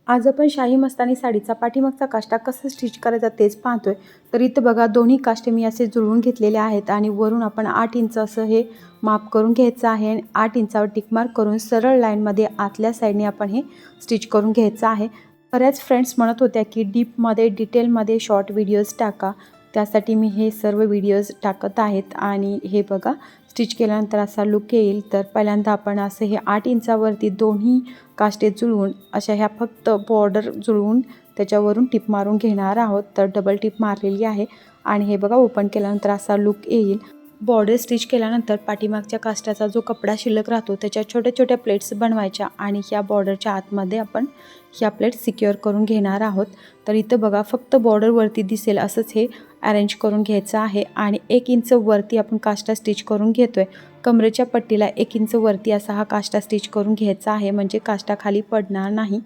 आज आपण शाही मस्तानी साडीचा पाठीमागचा काष्टा कसा स्टिच करायचा तेच पाहतोय। तर इथं बघा दोन्ही काष्टे मी असे जुळवून घेतलेले आहेत आणि वरून आपण 8 इंच असं हे माप करून घ्यायचं आहे आणि 8 इंचावर टिक मार्क करून सरळ लाईनमध्ये आतल्या साईडने आपण हे स्टिच करून घ्यायचं आहे। बऱ्याच फ्रेंड्स म्हणत होत्या की डीपमध्ये डिटेलमध्ये शॉर्ट व्हिडिओज टाका, त्यासाठी मी हे सर्व व्हिडिओज टाकत आहेत। आणि हे बघा स्टिच केल्यानंतर असा लुक येईल। तर पहिल्यांदा आपण असं हे 8 इंचावरती दोन्ही काष्टे जुळवून अशा ह्या फक्त बॉर्डर जुळवून त्याच्यावरून टिप मारून घेणार आहोत। तर डबल टिप मारलेली आहे आणि हे बघा ओपन केल्यानंतर असा लुक येईल। बॉर्डर स्टिच केल्यानंतर पाठीमागच्या काष्ट्याचा जो कपडा शिल्लक राहतो त्याच्या छोट्या छोट्या प्लेट्स बनवायच्या आणि ह्या बॉर्डरच्या आतमध्ये आपण ह्या प्लेट सिक्युअर करून घेणार आहोत। तर इथं बघा फक्त बॉर्डरवरती दिसेल असंच हे अरेंज करून घ्यायचं आहे आणि 1 इंच वरती आपण काष्टा स्टिच करून घेतोय। कमरेच्या पट्टीला 1 इंच वरती असा हा काष्टा स्टिच करून घ्यायचा आहे, म्हणजे काष्टा खाली पडणार नाही।